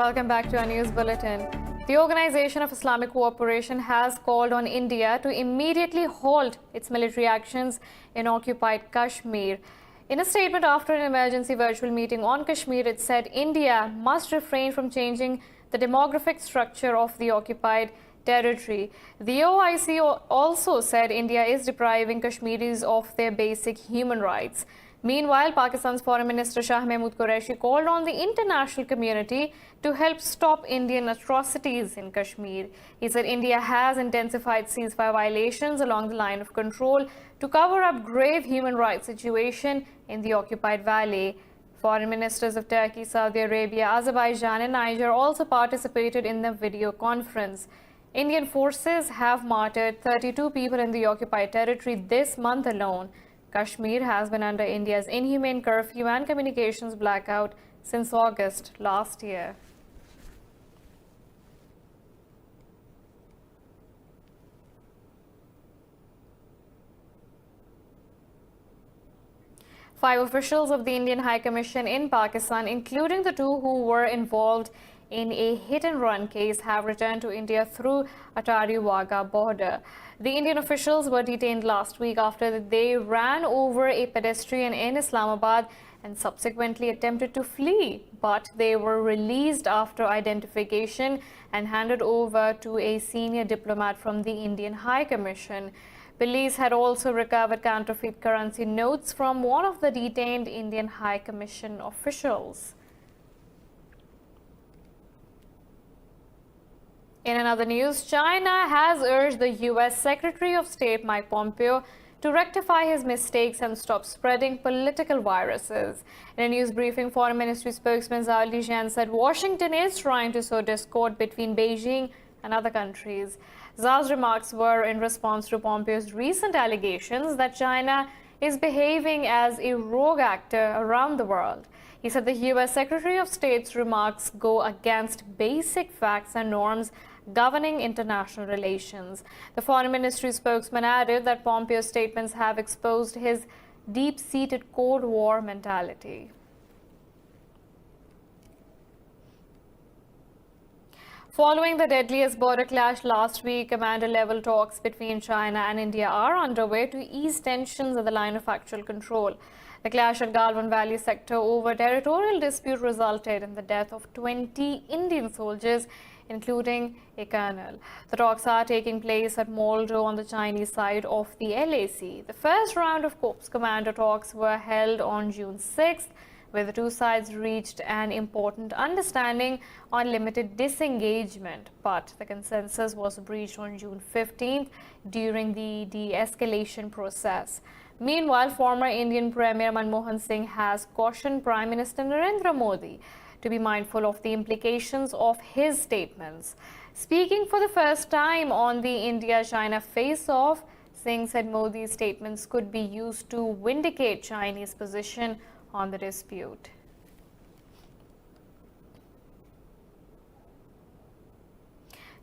Welcome back to our news bulletin. The Organization of Islamic Cooperation has called on India to immediately halt its military actions in occupied Kashmir. In a statement after an emergency virtual meeting on Kashmir, it said India must refrain from changing the demographic structure of the occupied territory. The OIC also said India is depriving Kashmiris of their basic human rights. Meanwhile, Pakistan's Foreign Minister Shah Mahmood Qureshi called on the international community to help stop Indian atrocities in Kashmir. He said India has intensified ceasefire violations along the line of control to cover up grave human rights situation in the occupied valley. Foreign ministers of Turkey, Saudi Arabia, Azerbaijan and Niger also participated in the video conference. Indian forces have martyred 32 people in the occupied territory this month alone. Kashmir has been under India's inhumane curfew and communications blackout since August last year. Five officials of the Indian High Commission in Pakistan, including the two who were involved in a hit-and-run case, have returned to India through Attari-Wagah border. The Indian officials were detained last week after they ran over a pedestrian in Islamabad and subsequently attempted to flee, but they were released after identification and handed over to a senior diplomat from the Indian High Commission. Police had also recovered counterfeit currency notes from one of the detained Indian High Commission officials. In another news, China has urged the U.S. Secretary of State Mike Pompeo to rectify his mistakes and stop spreading political viruses. In a news briefing, Foreign Ministry spokesman Zhao Lijian said Washington is trying to sow discord between Beijing and other countries. Zhao's remarks were in response to Pompeo's recent allegations that China is behaving as a rogue actor around the world. He said the U.S. Secretary of State's remarks go against basic facts and norms governing international relations. The Foreign Ministry spokesman added that Pompeo's statements have exposed his deep-seated Cold War mentality. Following the deadliest border clash last week, commander-level talks between China and India are underway to ease tensions at the line of actual control. The clash at Galwan Valley sector over territorial dispute resulted in the death of 20 Indian soldiers, including a colonel. The talks are taking place at Moldo on the Chinese side of the LAC. The first round of Corps Commander talks were held on June 6th, where the two sides reached an important understanding on limited disengagement, but the consensus was breached on June 15th during the de-escalation process. Meanwhile, former Indian Premier Manmohan Singh has cautioned Prime Minister Narendra Modi to be mindful of the implications of his statements. Speaking for the first time on the India-China face-off, Singh said Modi's statements could be used to vindicate Chinese position on the dispute.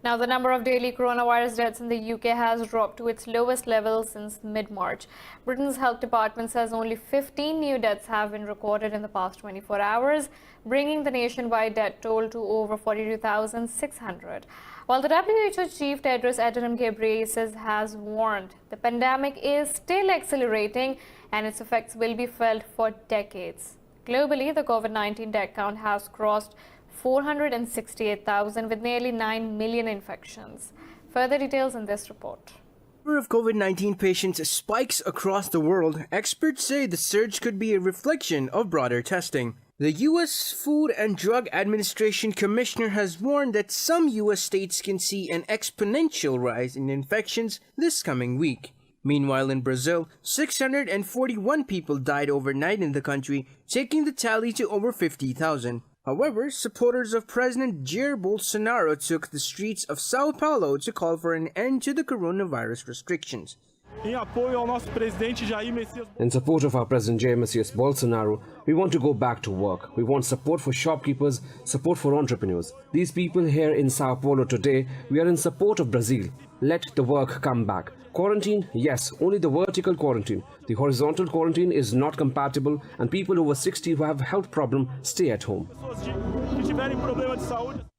Now, the number of daily coronavirus deaths in the UK has dropped to its lowest level since mid-March. Britain's health department says only 15 new deaths have been recorded in the past 24 hours, bringing the nationwide death toll to over 42,600. While the WHO Chief Tedros Adhanom Ghebreyesus has warned the pandemic is still accelerating and its effects will be felt for decades. Globally, the COVID-19 death count has crossed 468,000 with nearly 9 million infections. Further details in this report. The number of COVID-19 patients spikes across the world. Experts say the surge could be a reflection of broader testing. The U.S. Food and Drug Administration Commissioner has warned that some U.S. states can see an exponential rise in infections this coming week. Meanwhile, in Brazil, 641 people died overnight in the country, taking the tally to over 50,000. However, supporters of President Jair Bolsonaro took the streets of Sao Paulo to call for an end to the coronavirus restrictions. In support of our President Jair Bolsonaro, we want to go back to work. We want support for shopkeepers, support for entrepreneurs. These people here in Sao Paulo today, we are in support of Brazil. Let the work come back. Quarantine, yes, only the vertical quarantine. The horizontal quarantine is not compatible, and people over 60 who have health problems stay at home.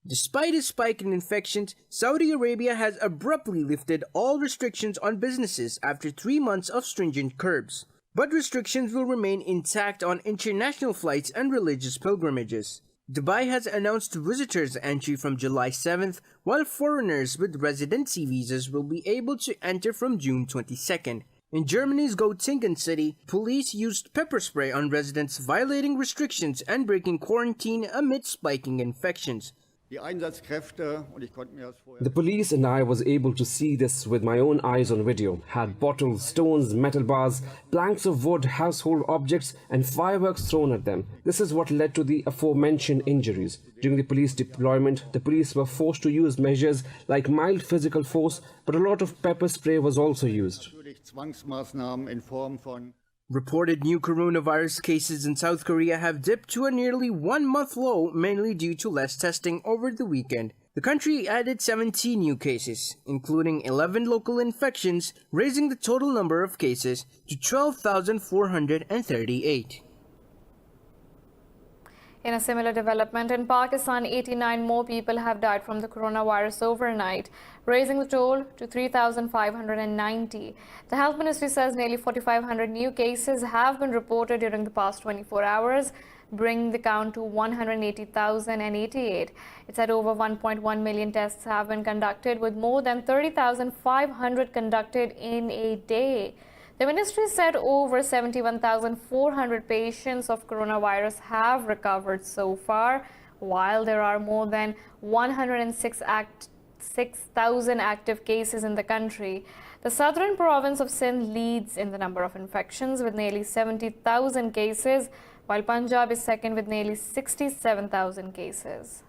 Despite a spike in infections, Saudi Arabia has abruptly lifted all restrictions on businesses after 3 months of stringent curbs. But restrictions will remain intact on international flights and religious pilgrimages. Dubai has announced visitors' entry from July 7th, while foreigners with residency visas will be able to enter from June 22nd. In Germany's Göttingen city, police used pepper spray on residents violating restrictions and breaking quarantine amid spiking infections. The police and I was able to see this with my own eyes on video. Had bottles, stones, metal bars, planks of wood, household objects and fireworks thrown at them. This is what led to the aforementioned injuries. During the police deployment, the police were forced to use measures like mild physical force, but a lot of pepper spray was also used. Reported new coronavirus cases in South Korea have dipped to a nearly 1-month low, mainly due to less testing over the weekend. The country added 17 new cases, including 11 local infections, raising the total number of cases to 12,438. In a similar development, in Pakistan, 89 more people have died from the coronavirus overnight, raising the toll to 3,590. The Health Ministry says nearly 4,500 new cases have been reported during the past 24 hours, bringing the count to 180,088. It said over 1.1 million tests have been conducted, with more than 30,500 conducted in a day. The ministry said over 71,400 patients of coronavirus have recovered so far, while there are more than 106,000 active cases in the country. The southern province of Sindh leads in the number of infections with nearly 70,000 cases, while Punjab is second with nearly 67,000 cases.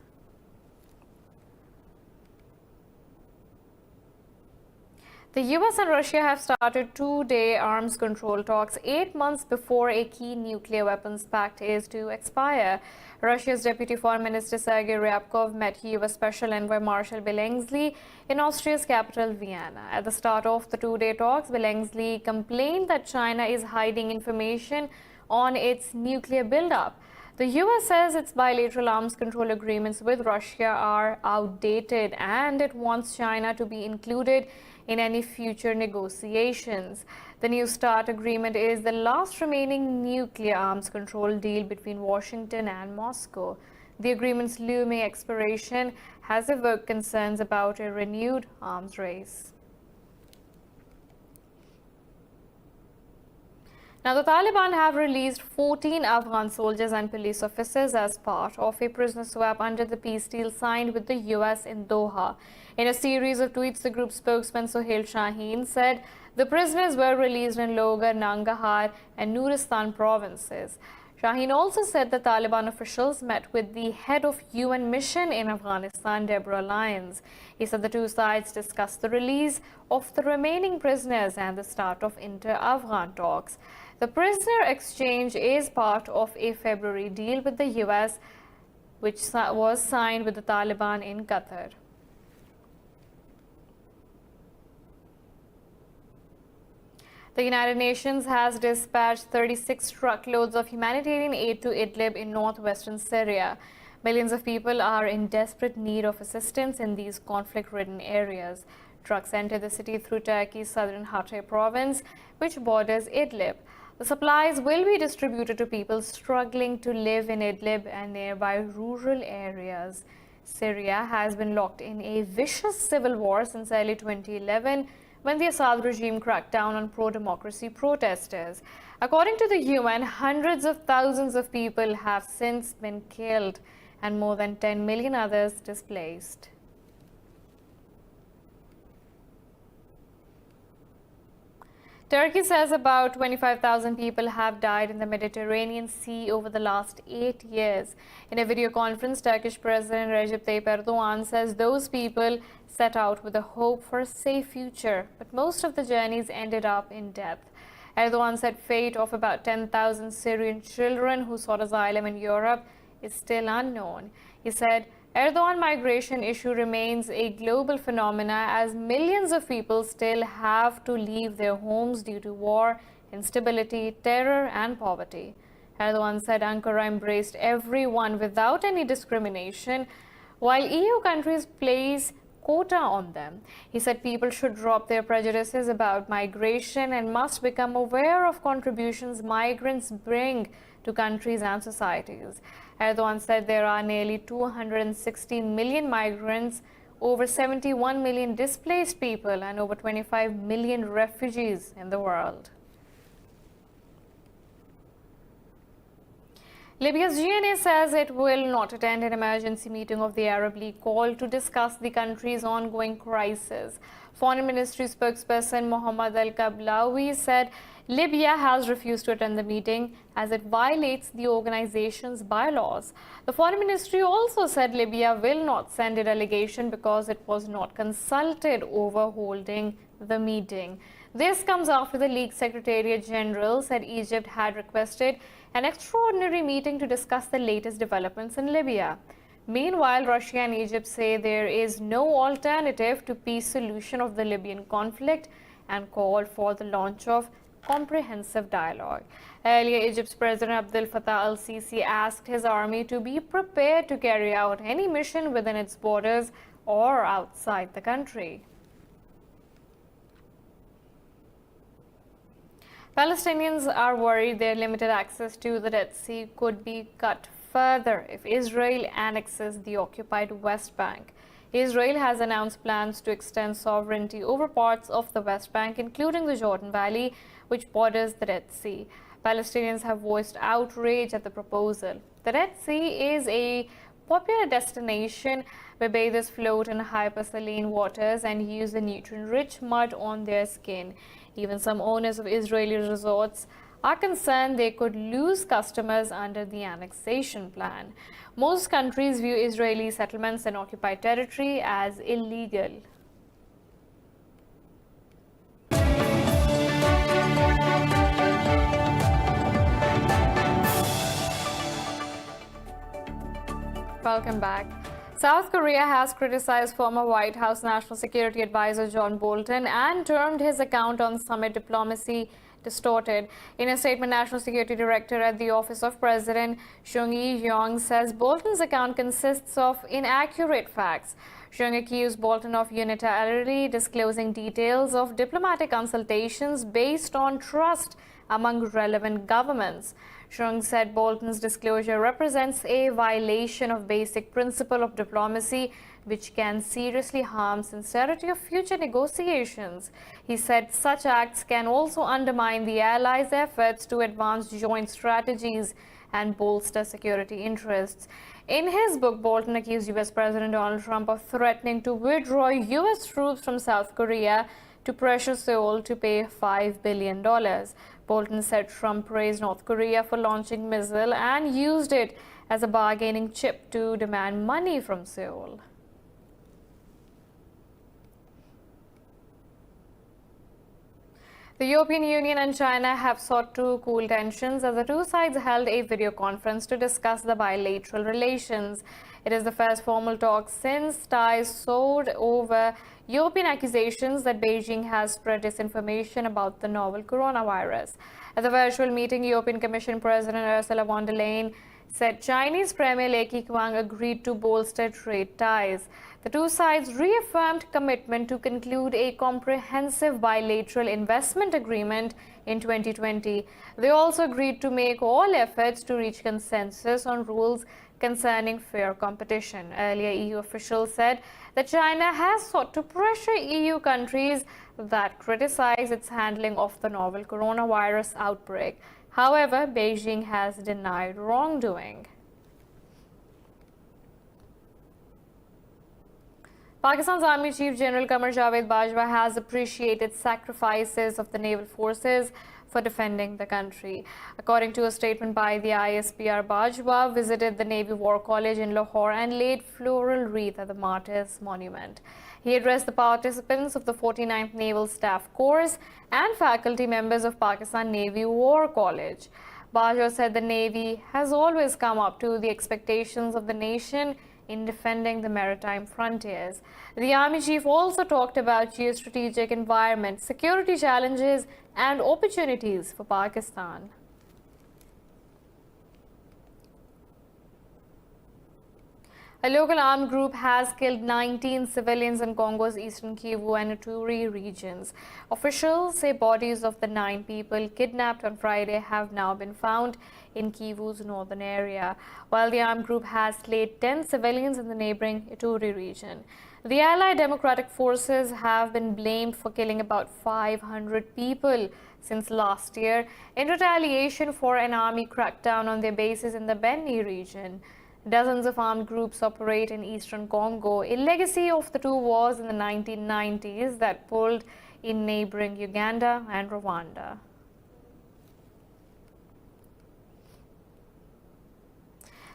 The US and Russia have started two-day arms control talks 8 months before a key nuclear weapons pact is to expire. Russia's Deputy Foreign Minister Sergei Ryabkov met US Special Envoy Marshal Billingsley in Austria's capital, Vienna. At the start of the two-day talks, Billingsley complained that China is hiding information on its nuclear buildup. The US says its bilateral arms control agreements with Russia are outdated and it wants China to be included in any future negotiations. The New START agreement is the last remaining nuclear arms control deal between Washington and Moscow. The agreement's looming expiration has evoked concerns about a renewed arms race. Now, the Taliban have released 14 Afghan soldiers and police officers as part of a prisoner swap under the peace deal signed with the US in Doha. In a series of tweets, the group spokesman Sohail Shaheen said the prisoners were released in Logar, Nangarhar and Nuristan provinces. Shaheen also said the Taliban officials met with the head of UN mission in Afghanistan, Deborah Lyons. He said the two sides discussed the release of the remaining prisoners and the start of inter-Afghan talks. The prisoner exchange is part of a February deal with the US, which was signed with the Taliban in Qatar. The United Nations has dispatched 36 truckloads of humanitarian aid to Idlib in northwestern Syria. Millions of people are in desperate need of assistance in these conflict-ridden areas. Trucks enter the city through Turkey's southern Hatay province, which borders Idlib. The supplies will be distributed to people struggling to live in Idlib and nearby rural areas. Syria has been locked in a vicious civil war since early 2011, when the Assad regime cracked down on pro-democracy protesters. According to the UN, hundreds of thousands of people have since been killed and more than 10 million others displaced. Turkey says about 25,000 people have died in the Mediterranean Sea over the last 8 years. In a video conference, Turkish President Recep Tayyip Erdogan says those people set out with a hope for a safe future, but most of the journeys ended up in death. Erdogan said fate of about 10,000 Syrian children who sought asylum in Europe is still unknown. He said, Erdogan migration issue remains a global phenomena as millions of people still have to leave their homes due to war, instability, terror and poverty. Erdogan said Ankara embraced everyone without any discrimination, while EU countries place quota on them. He said people should drop their prejudices about migration and must become aware of contributions migrants bring to countries and societies. Erdogan said there are nearly 260 million migrants, over 71 million displaced people, and over 25 million refugees in the world. Libya's GNA says it will not attend an emergency meeting of the Arab League called to discuss the country's ongoing crisis. Foreign Ministry spokesperson Mohammed Al-Kablawi said Libya has refused to attend the meeting as it violates the organization's bylaws. The Foreign Ministry also said Libya will not send a delegation because it was not consulted over holding the meeting. This comes after the League Secretariat General said Egypt had requested an extraordinary meeting to discuss the latest developments in Libya. Meanwhile, Russia and Egypt say there is no alternative to peace solution of the Libyan conflict and called for the launch of comprehensive dialogue. Earlier, Egypt's President Abdel Fattah al-Sisi asked his army to be prepared to carry out any mission within its borders or outside the country. Palestinians are worried their limited access to the Dead Sea could be cut further if Israel annexes the occupied West Bank. Israel has announced plans to extend sovereignty over parts of the West Bank, including the Jordan Valley, which borders the Dead Sea. Palestinians have voiced outrage at the proposal. The Dead Sea is a popular destination where bathers float in hypersaline waters and use the nutrient-rich mud on their skin. Even some owners of Israeli resorts are concerned they could lose customers under the annexation plan. Most countries view Israeli settlements in occupied territory as illegal. Welcome back. South Korea has criticized former White House National Security Advisor John Bolton and termed his account on summit diplomacy distorted. In a statement, National Security Director at the Office of President Chung Eui-yong says Bolton's account consists of inaccurate facts. Chung accused Bolton of unilaterally disclosing details of diplomatic consultations based on trust among relevant governments. Chung said Bolton's disclosure represents a violation of basic principle of diplomacy, which can seriously harm sincerity of future negotiations. He said such acts can also undermine the allies' efforts to advance joint strategies and bolster security interests. In his book, Bolton accused U.S. President Donald Trump of threatening to withdraw U.S. troops from South Korea to pressure Seoul to pay $5 billion. Bolton said Trump praised North Korea for launching missile and used it as a bargaining chip to demand money from Seoul. The European Union and China have sought to cool tensions as the two sides held a video conference to discuss the bilateral relations. It is the first formal talk since ties soared over European accusations that Beijing has spread disinformation about the novel coronavirus. At the virtual meeting, European Commission President Ursula von der Leyen said Chinese Premier Li Keqiang agreed to bolster trade ties. The two sides reaffirmed commitment to conclude a comprehensive bilateral investment agreement in 2020. They also agreed to make all efforts to reach consensus on rules concerning fair competition. Earlier, EU officials said that China has sought to pressure EU countries that criticize its handling of the novel coronavirus outbreak. However, Beijing has denied wrongdoing. Pakistan's Army Chief General Qamar Javed Bajwa has appreciated sacrifices of the naval forces for defending the country. According to a statement by the ISPR, Bajwa visited the Navy War College in Lahore and laid floral wreath at the Martyrs Monument. He addressed the participants of the 49th Naval Staff Corps and faculty members of Pakistan Navy War College. Bajwa said the Navy has always come up to the expectations of the nation in defending the maritime frontiers. The Army Chief also talked about geostrategic environment, security challenges and opportunities for Pakistan. A local armed group has killed 19 civilians in Congo's eastern Kivu and Ituri regions. Officials say bodies of the 9 people kidnapped on Friday have now been found in Kivu's northern area, while the armed group has slayed 10 civilians in the neighboring Ituri region. The Allied Democratic Forces have been blamed for killing about 500 people since last year in retaliation for an army crackdown on their bases in the Beni region. Dozens of armed groups operate in eastern Congo, a legacy of the 2 wars in the 1990s that pulled in neighboring Uganda and Rwanda.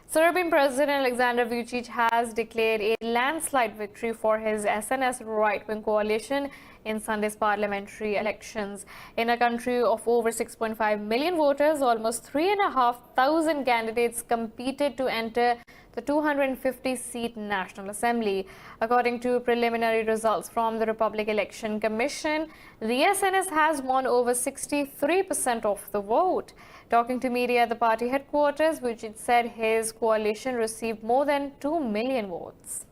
Serbian President Alexander Vučić has declared a landslide victory for his SNS right-wing coalition in Sunday's parliamentary elections. In a country of over 6.5 million voters, almost 3,500 candidates competed to enter the 250-seat National Assembly. According to preliminary results from the Republic Election Commission, the SNS has won over 63% of the vote. Talking to media at the party headquarters, Vučić said his coalition received more than 2 million votes.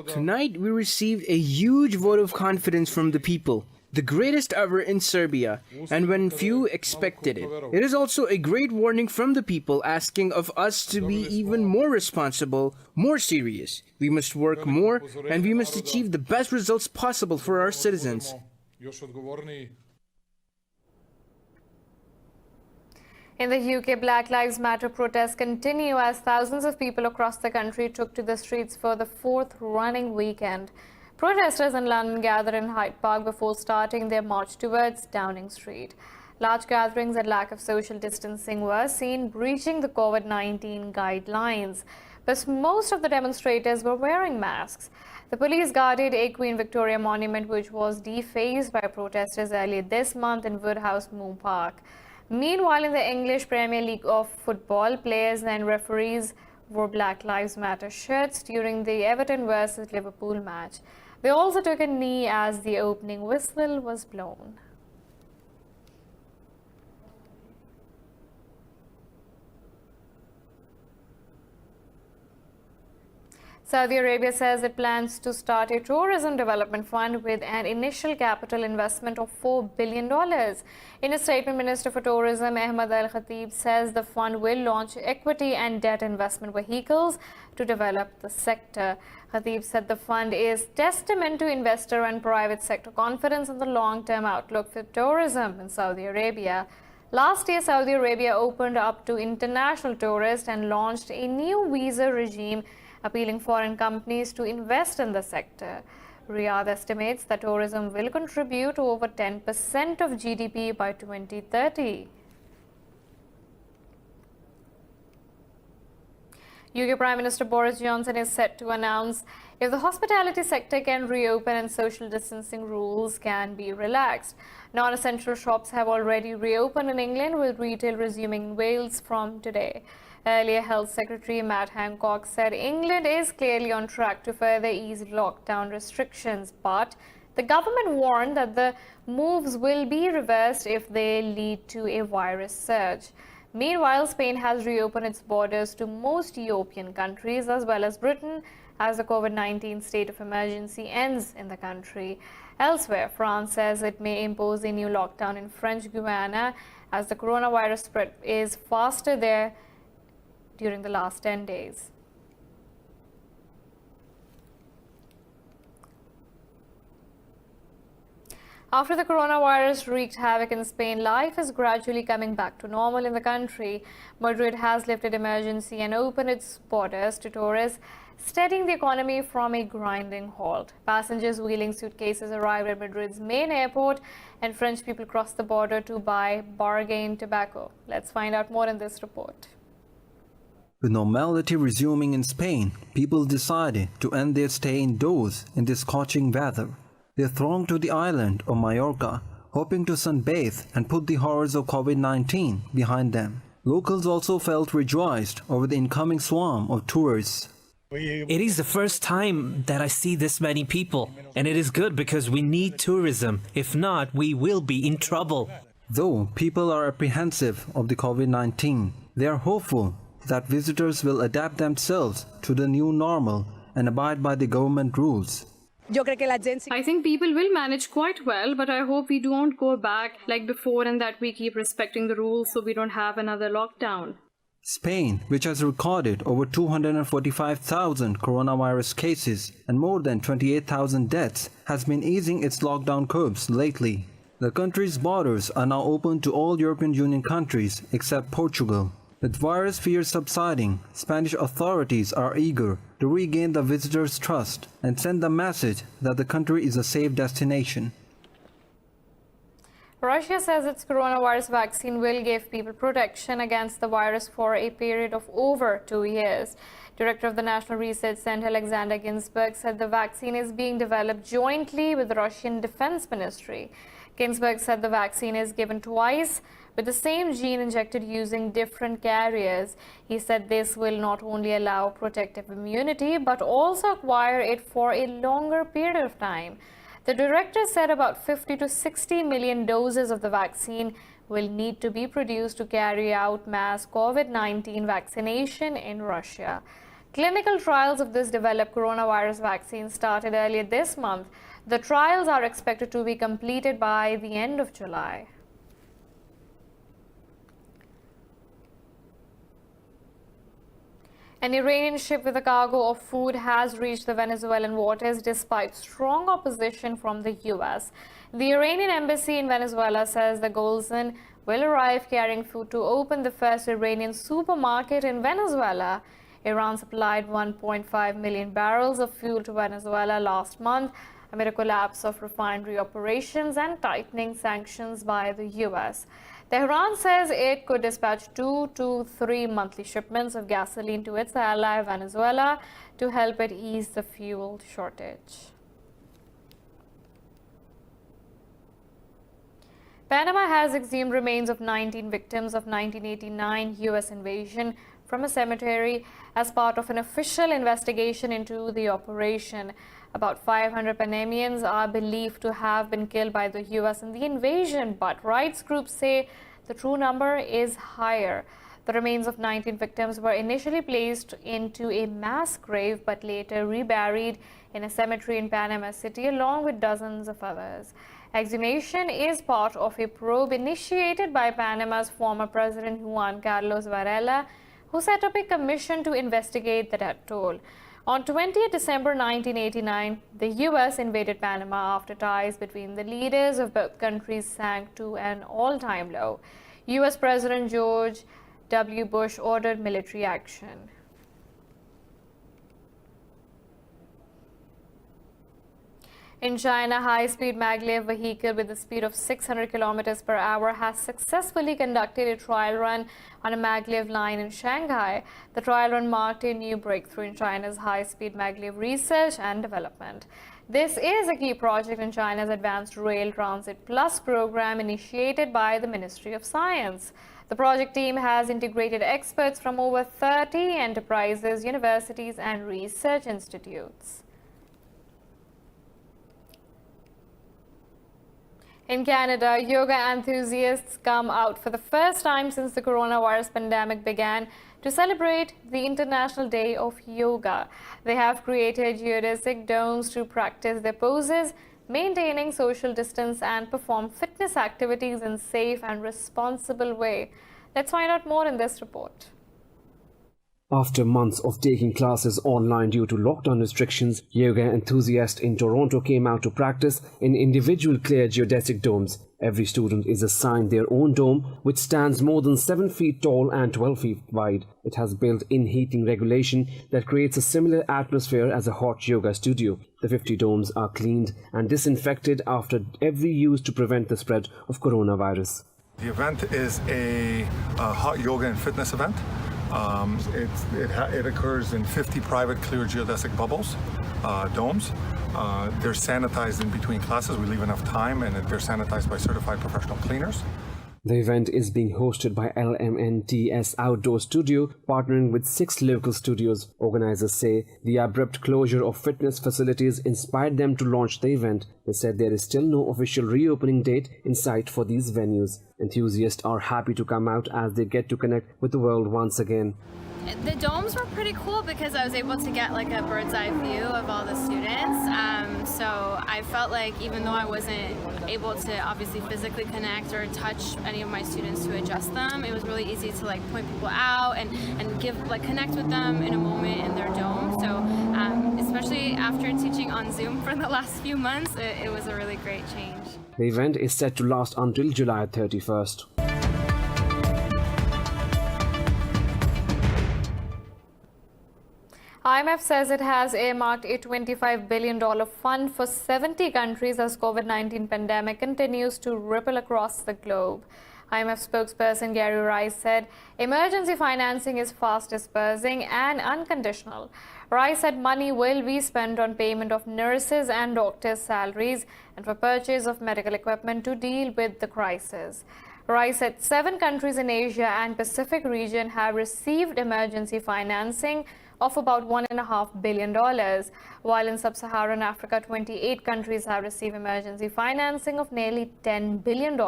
Tonight, we received a huge vote of confidence from the people, the greatest ever in Serbia, and when few expected it. It is also a great warning from the people asking of us to be even more responsible, more serious. We must work more, and we must achieve the best results possible for our citizens. In the UK, Black Lives Matter protests continue as thousands of people across the country took to the streets for the 4th running weekend. Protesters in London gathered in Hyde Park before starting their march towards Downing Street. Large gatherings and lack of social distancing were seen breaching the COVID-19 guidelines, but most of the demonstrators were wearing masks. The police guarded a Queen Victoria monument which was defaced by protesters earlier this month in Woodhouse Moon Park. Meanwhile, in the English Premier League of football, players and referees wore Black Lives Matter shirts during the Everton vs Liverpool match. They also took a knee as the opening whistle was blown. Saudi Arabia says it plans to start a tourism development fund with an initial capital investment of $4 billion. In a statement, Minister for Tourism Ahmed Al Khatib says the fund will launch equity and debt investment vehicles to develop the sector. Khatib said the fund is testament to investor and private sector confidence in the long-term outlook for tourism in Saudi Arabia. Last year, Saudi Arabia opened up to international tourists and launched a new visa regime appealing foreign companies to invest in the sector. Riyadh estimates that tourism will contribute to over 10% of GDP by 2030. UK Prime Minister Boris Johnson is set to announce if the hospitality sector can reopen and social distancing rules can be relaxed. Non-essential shops have already reopened in England, with retail resuming in Wales from today. Earlier, Health Secretary Matt Hancock said England is clearly on track to further ease lockdown restrictions, but the government warned that the moves will be reversed if they lead to a virus surge. Meanwhile, Spain has reopened its borders to most European countries as well as Britain as the COVID-19 state of emergency ends in the country. Elsewhere, France says it may impose a new lockdown in French Guiana as the coronavirus spread is faster there during the last 10 days. After the coronavirus wreaked havoc in Spain, life is gradually coming back to normal in the country. Madrid has lifted emergency and opened its borders to tourists, steadying the economy from a grinding halt. Passengers wheeling suitcases arrived at Madrid's main airport, and French people crossed the border to buy bargain tobacco. Let's find out more in this report. With normality resuming in Spain, people decided to end their stay indoors in this scorching weather. They thronged to the island of Mallorca, hoping to sunbathe and put the horrors of COVID-19 behind them. Locals also felt rejoiced over the incoming swarm of tourists. It is the first time that I see this many people, and it is good because we need tourism. If not, we will be in trouble. Though people are apprehensive of the COVID-19, They are hopeful that visitors will adapt themselves to the new normal and abide by the government rules. I think people will manage quite well, but I hope we don't go back like before and that we keep respecting the rules so we don't have another lockdown. Spain, which has recorded over 245,000 coronavirus cases and more than 28,000 deaths, has been easing its lockdown curbs lately. The country's borders are now open to all European Union countries except Portugal. With virus fears subsiding, Spanish authorities are eager to regain the visitors' trust and send the message that the country is a safe destination. Russia says its coronavirus vaccine will give people protection against the virus for a period of over 2 years. Director of the National Research Center, Alexander Ginsburg, said the vaccine is being developed jointly with the Russian Defense Ministry. Ginsburg said the vaccine is given twice with the same gene injected using different carriers. He said this will not only allow protective immunity but also acquire it for a longer period of time. The director said about 50 to 60 million doses of the vaccine will need to be produced to carry out mass COVID-19 vaccination in Russia. Clinical trials of this developed coronavirus vaccine started earlier this month. The trials are expected to be completed by the end of July. An Iranian ship with a cargo of food has reached the Venezuelan waters despite strong opposition from the U.S. The Iranian embassy in Venezuela says the Golzan will arrive carrying food to open the first Iranian supermarket in Venezuela. Iran supplied 1.5 million barrels of fuel to Venezuela last month amid a collapse of refinery operations and tightening sanctions by the U.S. Tehran says it could dispatch 2 to 3 monthly shipments of gasoline to its ally Venezuela to help it ease the fuel shortage. Panama has exhumed remains of 19 victims of 1989 U.S. invasion from a cemetery as part of an official investigation into the operation. About 500 Panamanians are believed to have been killed by the U.S. in the invasion, but rights groups say the true number is higher. The remains of 19 victims were initially placed into a mass grave but later reburied in a cemetery in Panama City along with dozens of others. Exhumation is part of a probe initiated by Panama's former president Juan Carlos Varela, who set up a commission to investigate the death toll. On 20 December 1989, the U.S. invaded Panama after ties between the leaders of both countries sank to an all-time low. U.S. President George W. Bush ordered military action. In China, a high-speed maglev vehicle with a speed of 600 kilometers per hour has successfully conducted a trial run on a maglev line in Shanghai. The trial run marked a new breakthrough in China's high-speed maglev research and development. This is a key project in China's Advanced Rail Transit Plus program initiated by the Ministry of Science. The project team has integrated experts from over 30 enterprises, universities, and research institutes. In Canada, yoga enthusiasts come out for the first time since the coronavirus pandemic began to celebrate the International Day of Yoga. They have created geodesic domes to practice their poses, maintaining social distance and perform fitness activities in a safe and responsible way. Let's find out more in this report. After months of taking classes online due to lockdown restrictions, yoga enthusiasts in Toronto came out to practice in individual clear geodesic domes. Every student is assigned their own dome, which stands more than 7 feet tall and 12 feet wide. It has built-in heating regulation that creates a similar atmosphere as a hot yoga studio. The 50 domes are cleaned and disinfected after every use to prevent the spread of coronavirus. The event is a hot yoga and fitness event. It occurs in 50 private clear geodesic bubbles, domes. They're sanitized in between classes. We leave enough time, and they're sanitized by certified professional cleaners. The event is being hosted by LMNTS Outdoor Studio, partnering with 6 local studios. Organizers say the abrupt closure of fitness facilities inspired them to launch the event. They said there is still no official reopening date in sight for these venues. Enthusiasts are happy to come out as they get to connect with the world once again. The domes were pretty cool because I was able to get like a bird's eye view of all the students. So I felt like even though I wasn't able to obviously physically connect or touch any of my students to adjust them, it was really easy to like point people out and connect with them in a moment in their dome. So especially after teaching on Zoom for the last few months, it was a really great change. The event is set to last until July 31st. IMF says it has earmarked a $25 billion fund for 70 countries as COVID-19 pandemic continues to ripple across the globe. IMF spokesperson Gary Rice said emergency financing is fast dispersing and unconditional. Rice said money will be spent on payment of nurses and doctors' salaries and for purchase of medical equipment to deal with the crisis. Rice said 7 countries in Asia and Pacific region have received emergency financing of about $1.5 billion, while in sub-Saharan Africa, 28 countries have received emergency financing of nearly $10 billion.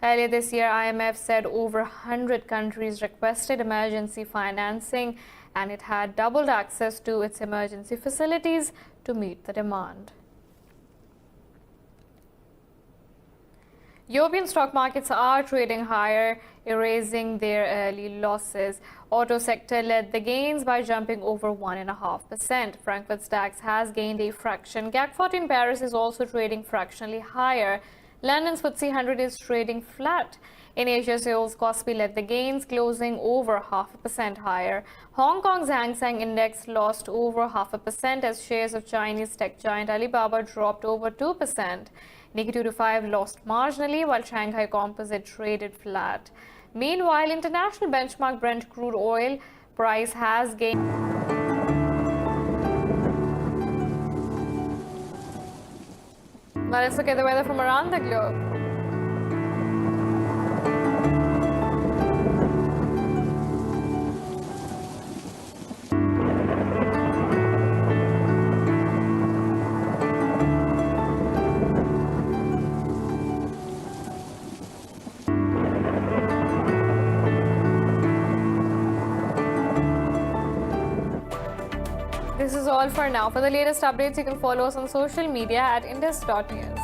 Earlier this year, IMF said over 100 countries requested emergency financing and it had doubled access to its emergency facilities to meet the demand. European stock markets are trading higher, erasing their early losses. Auto sector led the gains by jumping over 1.5%. Frankfurt's DAX has gained a fraction. CAC 40 in Paris is also trading fractionally higher. London's FTSE 100 is trading flat. In Asia, Seoul's Kospi led the gains, closing over 0.5% higher. Hong Kong's Hang Seng Index lost over 0.5% as shares of Chinese tech giant Alibaba dropped over 2%. Nikkei 225 lost marginally, while Shanghai Composite traded flat. Meanwhile, international benchmark Brent crude oil price has gained. Now let's look at the weather from around the globe. This is all for now. For the latest updates, you can follow us on social media at indus.news.